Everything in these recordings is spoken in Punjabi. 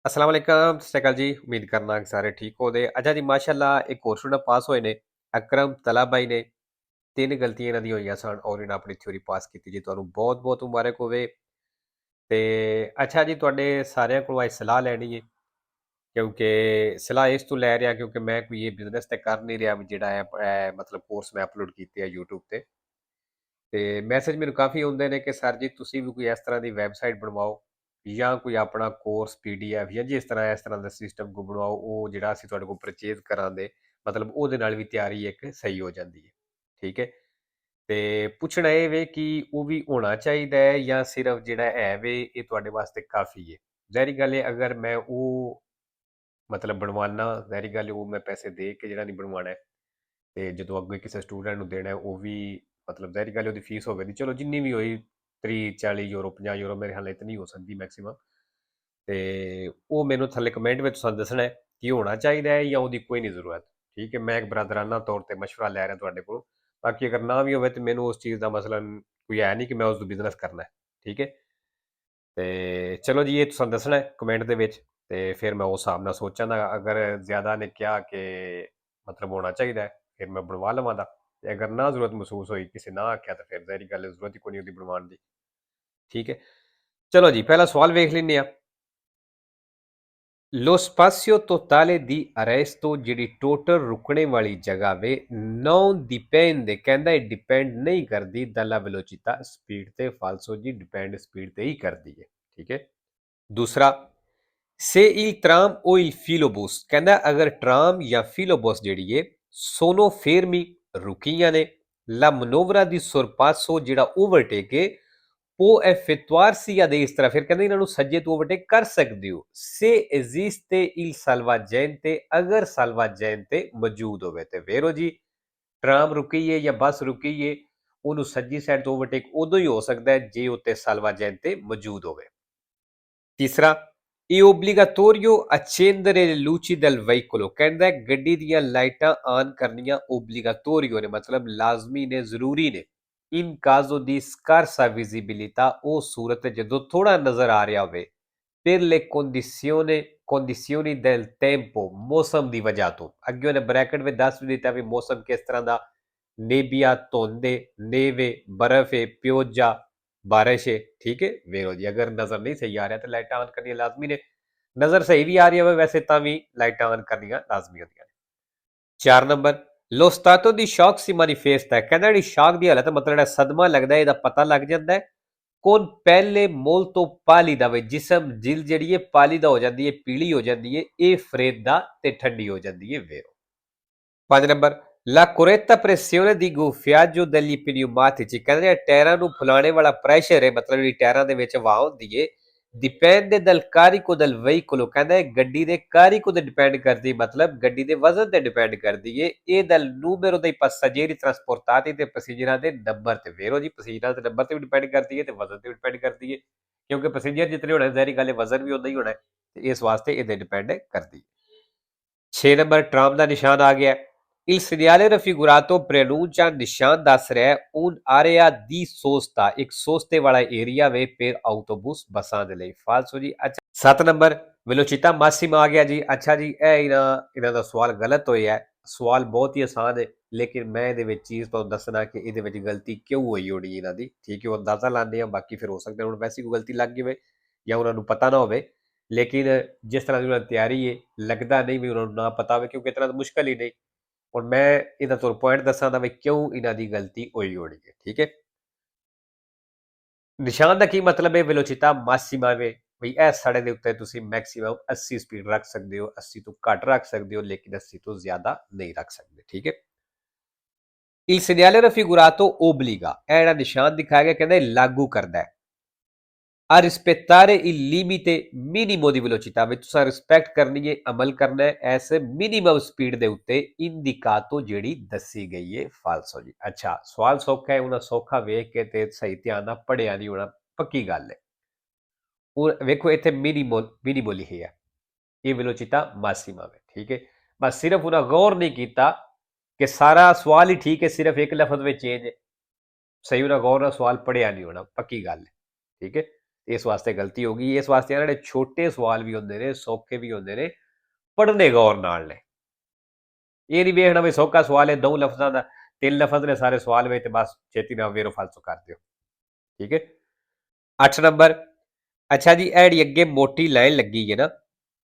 अस्सलाम वालेकुम, सत श्री अकाल जी। उम्मीद करना कि सारे ठीक हो दे। अच्छा जी, माशाअल्लाह एक ਹੋਰ स्टूडेंट ਪਾਸ ਹੋਏ ਨੇ, ਅਕਰਮ ਤਲਾਬਾਈ ਨੇ। ਤਿੰਨ ਗਲਤੀਆਂ ਇਹਨਾਂ ਦੀਆਂ ਹੋਈਆਂ ਸਨ ਔਰ ਇਹਨਾਂ ਆਪਣੀ ਥਿਊਰੀ ਪਾਸ ਕੀਤੀ ਜੀ। ਤੁਹਾਨੂੰ ਬਹੁਤ-ਬਹੁਤ ਮੁਬਾਰਕ ਹੋਵੇ। ਤੇ ਅੱਛਾ ਜੀ, ਤੁਹਾਡੇ ਸਾਰਿਆਂ ਕੋਲੋਂ ਅੱਜ ਸਲਾਹ ਲੈਣੀ ਹੈ, ਕਿਉਂਕਿ ਸਲਾਹ ਇਸ ਤੋਂ ਲੈ ਰਿਹਾ ਕਿਉਂਕਿ ਮੈਂ ਕੋਈ ਇਹ ਬਿਜ਼ਨਸ ਤੇ ਕਰ ਨਹੀਂ ਰਿਹਾ ਵੀ ਜਿਹੜਾ ਹੈ ਮਤਲਬ ਕੋਰਸ ਮੈਂ ਅਪਲੋਡ ਕੀਤੇ ਆ YouTube ਤੇ ਮੈਸੇਜ ਮੈਨੂੰ ਕਾਫੀ ਆਉਂਦੇ ਨੇ ਕਿ ਸਰ ਜੀ ਤੁਸੀਂ ਵੀ ਕੋਈ ਇਸ ਤਰ੍ਹਾਂ ਦੀ ਵੈਬਸਾਈਟ ਬਣਵਾਓ ਜਾਂ ਕੋਈ ਆਪਣਾ ਕੋਰਸ PDF ਜਾਂ ਜਿਸ ਤਰ੍ਹਾਂ ਇਸ ਤਰ੍ਹਾਂ ਦਾ ਸਿਸਟਮ ਕੋ ਬਣਵਾਓ, ਉਹ ਜਿਹੜਾ ਅਸੀਂ ਤੁਹਾਡੇ ਕੋਲ ਪਰਚੇਜ਼ ਕਰਾਂਦੇ ਮਤਲਬ ਉਹਦੇ ਨਾਲ ਵੀ ਤਿਆਰੀ ਇੱਕ ਸਹੀ ਹੋ ਜਾਂਦੀ ਹੈ। ਠੀਕ ਹੈ। ਤੇ ਪੁੱਛਣਾ ਇਹ ਵੇ ਕਿ ਉਹ ਵੀ ਹੋਣਾ ਚਾਹੀਦਾ ਹੈ ਜਾਂ ਸਿਰਫ ਜਿਹੜਾ ਹੈ ਵੇ ਇਹ ਤੁਹਾਡੇ ਵਾਸਤੇ ਕਾਫੀ ਹੈ। ਜ਼ਾਹਿਰ ਗੱਲ ਹੈ, ਅਗਰ ਮੈਂ ਉਹ ਮਤਲਬ ਬਣਵਾਉਣਾ, ਜ਼ਾਹਿਰ ਗੱਲ ਹੈ ਉਹ ਮੈਂ ਪੈਸੇ ਦੇ ਕੇ ਜਿਹੜਾ ਨਹੀਂ ਬਣਵਾਉਣਾ ਹੈ, ਤੇ ਜਦੋਂ ਅੱਗੇ ਕਿਸੇ ਸਟੂਡੈਂਟ ਨੂੰ ਦੇਣਾ ਹੈ, ਉਹ ਵੀ ਮਤਲਬ ਜ਼ਾਹਿਰ ਗੱਲ ਹੈ ਉਹਦੀ ਫੀਸ ਹੋਵੇ ਦੀ, ਚਲੋ ਜਿੰਨੀ ਵੀ ਹੋਈ 30 40 ਯੂਰੋ 50 ਯੂਰੋ ਮੇਰੇ ਹਾਲੇ ਇਤਨੀ ਹੋ ਸਕਦੀ ਮੈਕਸਿਮਮ। ਤੇ ਉਹ ਮੈਨੂੰ ਥੱਲੇ ਕਮੈਂਟ ਵਿੱਚ ਤੁਹਾਨੂੰ ਦੱਸਣਾ ਹੈ ਕਿ ਹੋਣਾ ਚਾਹੀਦਾ ਹੈ ਜਾਂ ਉਹਦੀ ਕੋਈ ਨਹੀਂ ਜ਼ਰੂਰਤ। ਠੀਕ ਹੈ, ਮੈਂ ਇੱਕ ਬਰਾਦਰਾਨਾ ਤੌਰ ਤੇ ਮਸ਼ਵਰਾ ਲੈ ਰਿਹਾ ਤੁਹਾਡੇ ਕੋਲ। ਬਾਕੀ ਅਗਰ ਨਾ ਵੀ ਹੋਵੇ ਤੇ ਮੈਨੂੰ ਉਸ ਚੀਜ਼ ਦਾ ਮਸਲਨ ਕੋਈ ਹੈ ਨਹੀਂ ਕਿ ਮੈਂ ਉਸ ਤੋਂ ਬਿਜ਼ਨਸ ਕਰਨਾ ਹੈ। ਠੀਕ ਹੈ। ਤੇ ਚਲੋ ਜੀ, ਇਹ ਤੁਹਾਨੂੰ ਦੱਸਣਾ ਹੈ ਕਮੈਂਟ ਦੇ ਵਿੱਚ, ਤੇ ਫਿਰ ਮੈਂ ਉਸ ਹਿਸਾਬ ਨਾਲ ਸੋਚਾਂਗਾ। ਅਗਰ ਜ਼ਿਆਦਾ ਨੇ ਕਿਹਾ ਕਿ ਮਤਲਬ ਹੋਣਾ ਚਾਹੀਦਾ ਹੈ ਫਿਰ ਮੈਂ ਬਣਵਾ ਲਵਾਂ ਦਾ, ਤੇ ਅਗਰ ਨਾ ਜ਼ਰੂਰਤ ਮਹਿਸੂਸ ਹੋਈ, ਕਿਸੇ ਨਾ ਆਖਿਆ, ਤਾਂ ਫਿਰ ਜ਼ਾਹਿਰ ਗੱਲ ਹੈ ਜ਼ਰੂਰਤ ਹੀ ਕੋਈ ਨਹੀਂ ਉਹਦੀ ਬਣਵਾਉਣ ਦੀ। ਠੀਕ ਹੈ। ਚਲੋ ਜੀ, ਪਹਿਲਾ ਸਵਾਲ ਵੇਖ ਲੈਂਦੇ ਆ। Lo spazio totale di arresto ਜਿਹੜੀ ਟੋਟਲ ਰੁਕਣੇ ਵਾਲੀ ਜਗ੍ਹਾ ਵੇ non dipende, ਕਹਿੰਦਾ ਇਹ ਡਿਪੈਂਡ ਨਹੀਂ ਕਰਦੀ dalla velocità ਸਪੀਡ ਤੇ। ਫਾਲਸੋ ਜੀ, ਡਿਪੈਂਡ ਸਪੀਡ ਤੇ ਹੀ ਕਰਦੀ ਹੈ। ਠੀਕ ਹੈ। ਦੂਸਰਾ, se il tram o il filobus, ਕਹਿੰਦਾ ਅਗਰ ਟਰਾਮ ਜਾਂ ਫਿਲੋਬਸ ਜਿਹੜੀ ਏ sono fermi, ਰੁਕੀਆਂ ਨੇ, la manovra di sorpasso ਜਿਹੜਾ overtake A può effettuarsi a destra, ਫਿਰ ਕਹਿੰਦੇ ਇਹਨਾਂ ਨੂੰ ਸੱਜੇ ਤੋਂ ਓਵਰਟੇਕ ਕਰ ਸਕਦੇ ਹੋ। se esiste il salvagente, ਅਗਰ salvagente ਮੌਜੂਦ ਹੋਵੇ। ਤੇ ਵੇਰੋ ਜੀ, ਟਰਾਮ ਰੁਕੀ ਏ ਜਾਂ ਬੱਸ ਰੁਕੀ ਏ, ਉਹਨੂੰ ਸੱਜੀ ਸਾਈਡ ਤੋਂ ਓਵਰਟੇਕ ਉਦੋਂ ਹੀ ਹੋ ਸਕਦਾ ਹੈ ਜੇ ਉੱਤੇ salvagente ਮੌਜੂਦ ਹੋਵੇ। ਤੀਸਰਾ, è obbligatorio accendere le luci del veicolo, ਕਹਿੰਦਾ ਗੱਡੀ ਦੀਆਂ ਲਾਈਟਾਂ ਆਨ ਕਰਨੀਆਂ ਓਬਲੀਗਾਟੋਰੀਓ ਨੇ, ਮਤਲਬ ਲਾਜ਼ਮੀ ਨੇ, ਜ਼ਰੂਰੀ ਨੇ। in caso di scarsa visibilità, ਉਹ ਸੂਰਤ ਜਦੋਂ ਥੋੜਾ ਨਜ਼ਰ ਆ ਰਿਹਾ ਹੋਵੇ, per le condizioni del tempo, ਮੌਸਮ ਦੀ ਵਜ੍ਹਾ ਤੋਂ। ਅੱਗੇ ਉਹਨੇ ਬ੍ਰੈਕਟ ਵਿੱਚ ਦੱਸ ਵੀ ਦਿੱਤਾ ਵੀ ਮੌਸਮ ਕਿਸ ਤਰ੍ਹਾਂ ਦਾ, ਨੇਬੀਆ ਧੁੰਦ ਏ, ਨੇਵੇ ਬਰਫ਼ ਏ, ਪਿਓਜਾ ਬਾਰਿਸ਼ ਏ। ਠੀਕ ਹੈ। ਵੇਖੋ ਜੀ, ਅਗਰ ਨਜ਼ਰ ਨਹੀਂ ਸਹੀ ਆ ਰਿਹਾ ਤਾਂ ਲਾਈਟਾਂ ਆਨ ਕਰਨੀਆਂ ਲਾਜ਼ਮੀ ਨੇ। ਨਜ਼ਰ ਸਹੀ ਵੀ ਆ ਰਹੀ ਹੋਵੇ ਵੈਸੇ ਤਾਂ ਵੀ ਲਾਈਟਾਂ ਆਨ ਕਰਨੀਆਂ ਲਾਜ਼ਮੀ ਹੁੰਦੀਆਂ ਨੇ। 4 ਨੰਬਰ, ਲੋ ਸਟਾਟੋ ਦੀ ਸ਼ੌਕ ਸੀ ਮੈਨੀਫੈਸਟ ਹੈ, ਕਹਿੰਦਾ ਜਿਹੜੀ ਸ਼ੌਕ ਦੀ ਹਾਲਤ ਮਤਲਬ ਜਿਹੜਾ ਸਦਮਾ ਲੱਗਦਾ ਇਹਦਾ ਪਤਾ ਲੱਗ ਜਾਂਦਾ ਹੈ। ਕੌਣ ਪਹਿਲੇ ਮੋਲਤੋ ਪਾਲੀਦਾ ਵੇ, ਜਿਸਮ ਜਿਲ ਜਿਹੜੀ ਹੈ ਪਾਲੀਦਾ ਹੋ ਜਾਂਦੀ ਹੈ, ਪੀਲੀ ਹੋ ਜਾਂਦੀ ਹੈ, ਇਹ ਫਰੇਦਾ ਤੇ ਠੰਡੀ ਹੋ ਜਾਂਦੀ ਹੈ। ਵੇਰੋ 5 ਨੰਬਰ, ਲਾ corretta pressione di gonfiaggio degli pneumatici, ਕਹਿੰਦੇ ਜਿਹੜਾ ਟਾਇਰਾਂ ਨੂੰ ਫੁਲਾਣੇ ਵਾਲਾ ਪ੍ਰੈਸ਼ਰ ਹੈ, ਮਤਲਬ ਜਿਹੜੀ ਟਾਇਰਾਂ ਦੇ ਵਿੱਚ ਹਵਾ ਹੁੰਦੀ ਹੈ, dipende dal carico del veicolo, ਕਹਿੰਦਾ ਇਹ ਗੱਡੀ ਦੇ ਕਾਰਿਕੋ ਤੇ ਡਿਪੈਂਡ ਕਰਦੀ, ਮਤਲਬ ਗੱਡੀ ਦੇ ਵਜ਼ਨ ਤੇ ਡਿਪੈਂਡ ਕਰਦੀ ਹੈ। ਇਹ dal numero dei passeggeri trasportati, ਤੇ ਪੈਸੇਂਜਰਾਂ ਦੇ ਨੰਬਰ ਤੇ। ਵੇਰੋ ਜੀ, ਪੈਸੇਂਜਰਾਂ ਦੇ ਨੰਬਰ ਤੇ ਵੀ ਡਿਪੈਂਡ ਕਰਦੀ ਹੈ ਤੇ ਵਜ਼ਨ ਤੇ ਵੀ ਡਿਪੈਂਡ ਕਰਦੀ ਹੈ, ਕਿਉਂਕਿ ਪੈਸੇਂਜਰ ਜਿਤਨੇ ਹੋਣੇ ਜ਼ਾਹਿਰ ਗੱਲ ਹੈ ਵਜ਼ਨ ਵੀ ਉਨਾ ਹੀ ਹੋਣਾ ਹੈ, ਤੇ ਇਸ ਵਾਸਤੇ ਇਹਦੇ ਡਿਪੈਂਡ ਕਰਦੀ ਹੈ। 6 ਨੰਬਰ, ਟਰਾਮ ਦਾ ਨਿਸ਼ਾਨ ਆ ਗਿਆ। Il segnale raffigurato preannuncia, ਨਿਸ਼ਾਨ ਦੱਸ ਰਿਹਾ un area di sosta, ਇੱਕ ਸੋਸਤੇ ਵਾਲਾ ਏਰੀਆ ਵੇ per autobus, ਬੱਸਾਂ ਦੇ ਲਈ। ਫਾਲਸੋ ਜੀ। ਅੱਛਾ, 7 ਨੰਬਰ, velocità massima ਆ ਗਿਆ ਜੀ। ਅੱਛਾ ਜੀ, ਇਹ ਇਹਨਾਂ ਦਾ ਸਵਾਲ ਗਲਤ ਹੋਇਆ ਹੈ। ਸਵਾਲ ਬਹੁਤ ਹੀ ਆਸਾਨ ਹੈ, ਲੇਕਿਨ ਮੈਂ ਇਹਦੇ ਵਿੱਚ ਚੀਜ਼ ਤੁਹਾਨੂੰ ਦੱਸਣਾ ਕਿ ਇਹਦੇ ਵਿੱਚ ਗਲਤੀ ਕਿਉਂ ਹੋਈ ਹੋਣੀ ਇਹਨਾਂ ਦੀ। ਠੀਕ ਹੈ, ਉਹ ਅੰਦਾਜ਼ਾ ਲਾਉਂਦੇ ਆ, ਬਾਕੀ ਫਿਰ ਹੋ ਸਕਦਾ ਹੁਣ ਵੈਸੇ ਕੋਈ ਗਲਤੀ ਲੱਗ ਗਈ ਹੋਵੇ ਜਾਂ ਉਹਨਾਂ ਨੂੰ ਪਤਾ ਨਾ ਹੋਵੇ, ਲੇਕਿਨ ਜਿਸ ਤਰ੍ਹਾਂ ਦੀ ਉਹਨਾਂ ਦੀ ਤਿਆਰੀ ਹੈ ਲੱਗਦਾ ਨਹੀਂ ਵੀ ਉਹਨਾਂ ਨੂੰ ਨਾ ਪਤਾ ਹੋਵੇ, ਕਿਉਂਕਿ ਇਤਨਾ ਤਾਂ ਮੁਸ਼ਕਲ ਹੀ ਨਹੀਂ। ਹੁਣ ਮੈਂ ਇਹਦਾ ਤੁਹਾਨੂੰ ਪੁਆਇੰਟ ਦੱਸਾਂਗਾ ਵੀ ਕਿਉਂ ਇਹਨਾਂ ਦੀ ਗਲਤੀ ਹੋਈ ਹੋਣੀ ਹੈ। ਠੀਕ ਹੈ। ਨਿਸ਼ਾਨ ਦਾ ਕੀ ਮਤਲਬ ਹੈ? ਵੈਲੋਚਿਟਾ ਮਾਸੀਮਾ ਵੇ, ਵੀ ਇਹ ਸੜੇ ਦੇ ਉੱਤੇ ਤੁਸੀਂ ਮੈਕਸਿਮਮ 80 ਸਪੀਡ ਰੱਖ ਸਕਦੇ ਹੋ, 80 ਤੋਂ ਘੱਟ ਰੱਖ ਸਕਦੇ ਹੋ, ਲੇਕਿਨ 80 ਤੋਂ ਜ਼ਿਆਦਾ ਨਹੀਂ ਰੱਖ ਸਕਦੇ। ਠੀਕ ਹੈ। Il segnale raffigurato obbliga, ਇਹ ਜਿਹੜਾ ਨਿਸ਼ਾਨ ਦਿਖਾਇਆ ਗਿਆ ਕਹਿੰਦਾ ਲਾਗੂ ਕਰਦਾ ਹੈ a rispettare il limite minimo di velocità, ਵਿੱਚ ਤੁਸੀਂ ਰਿਸਪੈਕਟ ਕਰਨੀ ਹੈ, ਅਮਲ ਕਰਨਾ ਹੈ ਐਸ ਮਿਨੀਮਮ ਸਪੀਡ ਦੇ ਉੱਤੇ ਇੰਡੀਕਾਟੋ ਜਿਹੜੀ ਦੱਸੀ ਗਈ ਹੈ। ਫਾਲਸੋ ਜੀ। ਅੱਛਾ, ਸਵਾਲ ਸੌਖਾ ਹੈ, ਉਹਨਾਂ ਸੌਖਾ ਵੇਖ ਕੇ ਤੇ ਸਹੀ ਧਿਆਨ ਨਾਲ ਪੜਿਆ ਨਹੀਂ ਹੋਣਾ, ਪੱਕੀ ਗੱਲ ਹੈ। ਉਹ ਵੇਖੋ ਇੱਥੇ ਮਿਨੀਮੋ ਲਿਖੀ ਹੈ, ਇਹ ਵੈਲੋਚਿਟਾ ਮਾਸੀਮਾ ਹੈ। ਠੀਕ ਹੈ। ਬਸ ਸਿਰਫ ਉਹਨਾਂ ਗੌਰ ਨਹੀਂ ਕੀਤਾ ਕਿ ਸਾਰਾ ਸਵਾਲ ਹੀ ਠੀਕ ਹੈ, ਸਿਰਫ ਇੱਕ ਲਫ਼ਜ਼ ਵਿੱਚ ਚੇਂਜ ਹੈ। ਸਹੀ ਉਹਨਾਂ ਗੌਰ ਨਾਲ ਸਵਾਲ ਪੜਿਆ ਨਹੀਂ ਹੋਣਾ, ਪੱਕੀ ਗੱਲ ਹੈ। ਠੀਕ ਹੈ। ਇਸ ਵਾਸਤੇ ਗਲਤੀ ਹੋ ਗਈ। ਇਸ ਵਾਸਤੇ ਜਿਹੜੇ ਛੋਟੇ ਸਵਾਲ ਵੀ ਹੁੰਦੇ ਨੇ, ਸੌਖੇ ਵੀ ਹੁੰਦੇ ਨੇ, ਪੜ੍ਹਨੇ ਗੌਰ ਨਾਲ ਨੇ। ਇਹ ਨਹੀਂ ਵੇਖਣਾ ਵੀ ਸੌਖਾ ਸਵਾਲ ਹੈ, 2 ਲਫ਼ਜ਼ਾਂ ਦਾ, 3 ਲਫ਼ਜ਼ ਨੇ ਸਾਰੇ ਸਵਾਲ ਵਿੱਚ, ਤੇ ਬਸ ਛੇਤੀ ਨਾਲ ਵੇਰੋ ਫਾਲਤੂ ਕਰ ਦਿਓ। ਠੀਕ ਹੈ। 8 ਨੰਬਰ, ਅੱਛਾ ਜੀ, ਇਹ ਜਿਹੜੀ ਅੱਗੇ ਮੋਟੀ ਲਾਈਨ ਲੱਗੀ ਹੈ ਨਾ,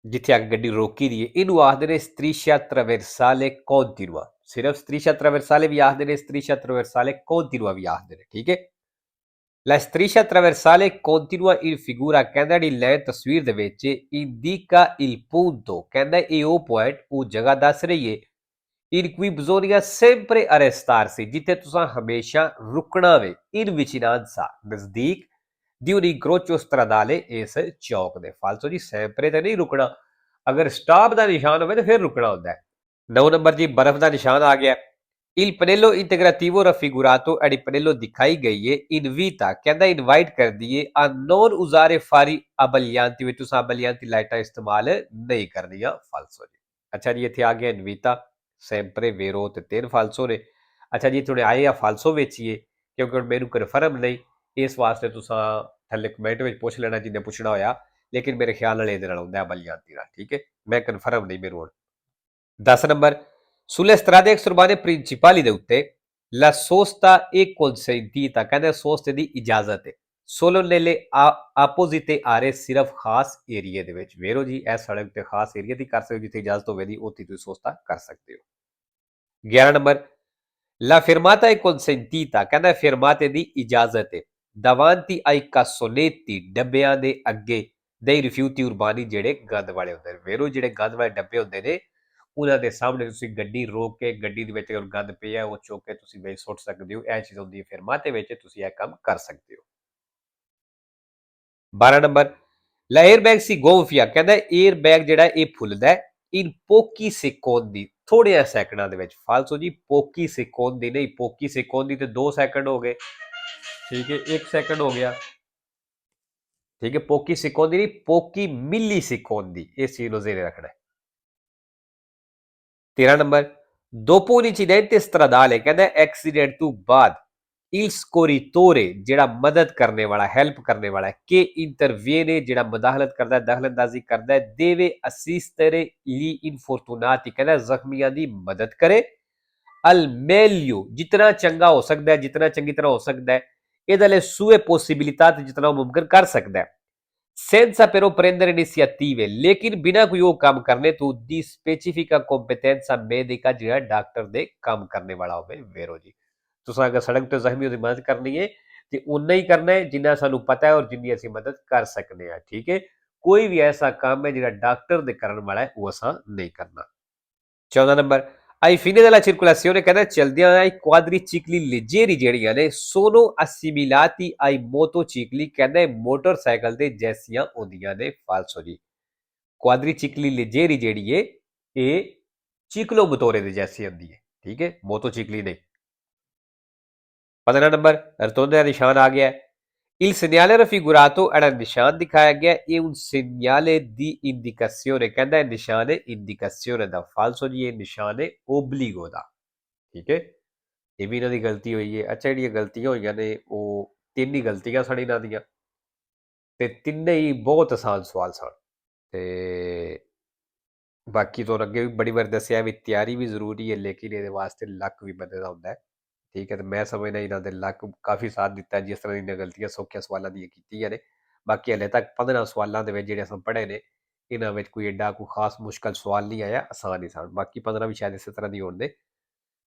ਜਿੱਥੇ ਅੱਗੇ ਗੱਡੀ ਰੋਕੀ ਦੀ ਹੈ, ਇਹਨੂੰ ਆਖਦੇ ਨੇ striscia traversale continua। ਸਿਰਫ striscia traversale ਵੀ ਆਖਦੇ ਨੇ, striscia traversale continua ਵੀ ਆਖਦੇ ਨੇ। ਠੀਕ ਹੈ। La striscia traversale continua in figura, ਕਹਿੰਦਾ ਜਿਹੜੀ ਲਾਈਨ ਤਸਵੀਰ ਦੇ ਵਿੱਚ indica il punto, ਕਹਿੰਦਾ ਇਹ ਉਹ ਪੁਆਇੰਟ, ਉਹ ਜਗ੍ਹਾ ਦੱਸ ਰਹੀ ਹੈ in cui bisogna sempre arrestarsi, ਜਿੱਥੇ ਤੁਸੀਂ ਹਮੇਸ਼ਾ ਰੁਕਣਾ ਵੇ, in vicinanza, ਨਜ਼ਦੀਕ, di un incrocio stradale, ਇਸ ਚੌਕ ਦੇ। ਫਾਲਤੂ ਜੀ ਸੈਂਪਰੇ ਤੇ ਨਹੀਂ ਰੁਕਣਾ, ਅਗਰ ਸਟਾਪ ਦਾ ਨਿਸ਼ਾਨ ਹੋਵੇ ਤਾਂ ਫਿਰ ਰੁਕਣਾ ਹੁੰਦਾ ਹੈ। 9 ਨੰਬਰ ਜੀ, ਬਰਫ਼ ਦਾ ਨਿਸ਼ਾਨ ਆ ਗਿਆ। Il pannello integrativo raffigurato, ਜਿਹੜੀ ਪਨੇਲੋ ਦਿਖਾਈ ਗਈ ਹੈ, invita, ਕਹਿੰਦਾ ਇਨਵਾਈਟ ਕਰਦੀ ਹੈ a non usare fari abbaglianti, ਵੀ ਤੁਸੀਂ abbaglianti ਲਾਈਟਾਂ ਇਸਤੇਮਾਲ ਨਹੀਂ ਕਰਨੀਆਂ। ਫਾਲਸੋ ਜੀ। ਅੱਛਾ ਜੀ, ਇੱਥੇ ਆ ਗਿਆ ਇਨਵੀਤਾ, ਸੈਂਪਰੇ, ਵੇਰੋ ਤੇ 3 ਫਾਲਸੋ ਨੇ। ਅੱਛਾ ਜੀ, ਥੋੜੇ ਆਏ ਆ ਫਾਲਸੋ ਵਿੱਚ ਹੀ, ਕਿਉਂਕਿ ਹੁਣ ਮੈਨੂੰ ਕਨਫਰਮ ਨਹੀਂ, ਇਸ ਵਾਸਤੇ ਤੁਸੀਂ ਥੱਲੇ ਕਮੈਂਟ ਵਿੱਚ ਪੁੱਛ ਲੈਣਾ ਜਿੰਨੇ ਪੁੱਛਣਾ ਹੋਇਆ, ਲੇਕਿਨ ਮੇਰੇ ਖਿਆਲ ਨਾਲ ਇਹਦੇ ਨਾਲ ਹੁੰਦਾ abbaglianti ਨਾਲ। ਠੀਕ ਹੈ, ਮੈਂ ਕਨਫਰਮ ਨਹੀਂ ਮੈਨੂੰ ਹੁਣ। 10 number, sulle strade extraurbane principali ਦੇ ਉੱਤੇ la sosta è consentita, ਕਹਿੰਦੇ ਸੋਸਤੇ ਦੀ ਇਜਾਜ਼ਤ ਹੈ, solo nelle apposite aree, ਸਿਰਫ ਖਾਸ ਏਰੀਏ ਦੇ ਵਿੱਚ। ਵੇਰੋ ਜੀ, ਇਹ ਸੜਕ ਤੇ ਖਾਸ ਏਰੀਏ ਦੀ ਕਰ ਸਕਦੇ ਹੋ, ਜਿੱਥੇ ਇਜਾਜ਼ਤ ਹੋਵੇ ਦੀ, ਉੱਥੇ ਤੁਸੀਂ ਸੋਸਤਾ ਕਰ ਸਕਦੇ ਹੋ। 11 ਨੰਬਰ, la fermata è consentita, ਕਹਿੰਦਾ ਫਰਮਾਤੇ ਦੀ ਇਜਾਜ਼ਤ ਹੈ davanti ai cassonetti, ਡੱਬਿਆਂ ਦੇ ਅੱਗੇ, dei rifiuti urbani, ਜਿਹੜੇ ਗੰਦ ਵਾਲੇ ਹੁੰਦੇ ਨੇ। ਵੇਰੋ ਜਿਹੜੇ ਗੰਦ ਵਾਲੇ ਡੱਬੇ ਹੁੰਦੇ ਨੇ, ਉਹਨਾਂ ਦੇ ਸਾਹਮਣੇ ਤੁਸੀਂ ਗੱਡੀ ਰੋਕ ਕੇ, ਗੱਡੀ ਦੇ ਵਿੱਚ ਗੰਦ ਪਿਆ ਉਹ ਚੁੱਕ ਕੇ ਤੁਸੀਂ ਵਿੱਚ ਸੁੱਟ ਸਕਦੇ ਹੋ। ਇਹ ਚੀਜ਼ ਹੁੰਦੀ ਹੈ ਫਰਮਾਤੇ ਵਿੱਚ, ਤੁਸੀਂ ਇਹ ਕੰਮ ਕਰ ਸਕਦੇ ਹੋ। 12 number, l'air bag si gonfia, ਕਹਿੰਦਾ 에ਅਰ ਬੈਗ ਜਿਹੜਾ ਇਹ ਫੁੱਲਦਾ in pochi secondi, ਥੋੜੇ ਸੈਕਿੰਡਾਂ ਦੇ ਵਿੱਚ। ਫਾਲਸੋ ਜੀ, ਪੋਕੀ ਸੈਕੰਡ ਨਹੀਂ, ਪੋਕੀ ਸੈਕੰਡ ਤੇ 2 ਸੈਕਿੰਡ ਹੋ ਗਏ। ਠੀਕ ਹੈ, 1 ਸੈਕਿੰਡ ਹੋ ਗਿਆ। ਠੀਕ ਹੈ, ਪੋਕੀ ਸੈਕੰਡ ਨਹੀਂ, ਪੋਕੀ ਮਿਲੀ ਸੈਕੰਡ, ਇਸ ਚੀਜ਼ ਨੂੰ ਜ਼ੇਰੇ ਰੱਖਣਾ ਹੈ। 13 number, dopo un incidente stradale, ਕਹਿੰਦਾ ਐਕਸੀਡੈਂਟ ਤੋਂ ਬਾਅਦ il scorritore, ਜਿਹੜਾ ਮਦਦ ਕਰਨੇ ਵਾਲਾ, ਹੈਲਪ ਕਰਨੇ ਵਾਲਾ ਹੈ, che interviene, ਜਿਹੜਾ ਮਦਾਖਲਤ ਕਰਦਾ, ਦਖਲਅੰਦਾਜ਼ੀ ਕਰਦਾ ਹੈ, deve assistere gli infortunati, ਕਹਿੰਦਾ ਜ਼ਖਮੀਆਂ ਦੀ ਮਦਦ ਕਰੇ, al meglio, ਜਿਤਨਾ ਚੰਗਾ ਹੋ ਸਕਦਾ ਹੈ, ਜਿਤਨਾ ਚੰਗੀ ਤਰ੍ਹਾਂ ਹੋ ਸਕਦਾ ਹੈ, ਇਹਦੇ ਲਈ sue possibilità, ਜਿਤਨਾ ਉਹ ਮੁਮਕਿਨ ਕਰ ਸਕਦਾ ਹੈ, senza però prendere iniziative, ਲੇਕਿਨ ਬਿਨਾਂ ਕੋਈ ਉਹ ਕੰਮ ਕਰਨੇ ਤੋਂ, di specifica competenza medica, ਜਿਹੜਾ ਡਾਕਟਰ ਦੇ ਕੰਮ ਕਰਨੇ ਵਾਲਾ ਹੋਵੇ। ਵੇਰੋ ਜੀ, ਤੁਸੀਂ ਅਗਰ ਸੜਕ ਤੇ ਜ਼ਖਮੀ ਦੀ ਮਦਦ ਕਰਨੀ ਹੈ ਤੇ ਉਨਾ ਹੀ ਕਰਨਾ ਹੈ ਜਿੰਨਾ ਸਾਨੂੰ ਪਤਾ ਹੈ ਔਰ ਜਿੰਨੀ ਅਸੀਂ ਮਦਦ ਕਰ ਸਕਦੇ ਹਾਂ। ਠੀਕ ਹੈ, ਕੋਈ ਵੀ ਐਸਾ ਕੰਮ ਹੈ ਜਿਹੜਾ ਡਾਕਟਰ ਦੇ ਕਰਨ ਵਾਲਾ ਹੈ, ਉਹ ਅਸਾਂ ਨਹੀਂ ਕਰਨਾ। 14 number, ai fini della circolazione, ਕਹਿੰਦਾ ਚਲਦਿਆਂ ai quadricicli leggeri, ਜਿਹੜੀਆਂ ਨੇ sono assimilati ai motocicli, ਕਹਿੰਦਾ ਮੋਟਰਸਾਈਕਲ ਦੇ ਜੈਸੀਆਂ ਹੁੰਦੀਆਂ ਨੇ। ਫਾਲਸੋ ਜੀ, quadricicli leggeri ਜਿਹੜੀ ਹੈ ਇਹ ਚੀਕਲੋ ਮੋਟੋਰੇ ਦੇ ਜੈਸੀ ਹੁੰਦੀ ਹੈ। ਠੀਕ ਹੈ, ਮੋਟੋਚਿਕਲੀ ਨਹੀਂ। 15 ਨੰਬਰ, ਰਤੋਂਦੇ ਦਾ ਨਿਸ਼ਾਨ ਆ ਗਿਆ। Il segnale raffigurato, ਜਿਹੜਾ ਨਿਸ਼ਾਨ ਦਿਖਾਇਆ ਗਿਆ, ਇਹ un segnale di indicazione, ਕਹਿੰਦਾ ਇਹ ਨਿਸ਼ਾਨ ਹੈ ਇੰਡੀਕੇਸ਼ਨ ਦਾ। ਫਾਲਸੋ ਜੀ, ਇਹ ਨਿਸ਼ਾਨ ਹੈ ਓਬਲੀਗੋ ਦਾ। ਠੀਕ ਹੈ, ਇਹ ਵੀ ਇਹਨਾਂ ਦੀ ਗਲਤੀ ਹੋਈ ਹੈ। ਅੱਛਾ, ਜਿਹੜੀਆਂ ਗਲਤੀਆਂ ਹੋਈਆਂ ਨੇ ਉਹ 3 ਹੀ ਗਲਤੀਆਂ ਸਨ ਇਹਨਾਂ ਦੀਆਂ, ਤੇ ਤਿੰਨੇ ਹੀ ਬਹੁਤ ਆਸਾਨ ਸਵਾਲ ਸਨ। ਤੇ ਬਾਕੀ ਤੋਂ ਅੱਗੇ ਵੀ ਬੜੀ ਵਾਰ ਦੱਸਿਆ ਵੀ ਤਿਆਰੀ ਵੀ ਜ਼ਰੂਰੀ ਹੈ, ਲੇਕਿਨ ਇਹਦੇ ਵਾਸਤੇ ਲੱਕ ਵੀ ਬੰਦੇ ਦਾ ਹੁੰਦਾ ਹੈ। ਠੀਕ ਹੈ, ਤੇ ਮੈਂ ਸਮਝਦਾ ਇਹਨਾਂ ਦੇ ਲੱਕ ਕਾਫੀ ਸਾਥ ਦਿੱਤਾ, ਜਿਸ ਤਰ੍ਹਾਂ ਦੀਆਂ ਗਲਤੀਆਂ ਸੌਖੀਆਂ ਸਵਾਲਾਂ ਦੀਆਂ ਕੀਤੀਆਂ ਨੇ। ਬਾਕੀ ਹਲੇ ਤੱਕ 15 ਸਵਾਲਾਂ ਦੇ ਵਿੱਚ ਜਿਹੜੇ ਅਸੀਂ ਪੜ੍ਹੇ ਨੇ, ਇਹਨਾਂ ਵਿੱਚ ਕੋਈ ਐਡਾ ਕੋਈ ਖਾਸ ਮੁਸ਼ਕਲ ਸਵਾਲ ਨਹੀਂ ਆਇਆ, ਆਸਾਨ ਹੀ ਸਨ। ਬਾਕੀ 15 ਵੀ ਸ਼ਾਇਦ ਇਸੇ ਤਰ੍ਹਾਂ ਦੀ ਹੋਣ ਦੇ।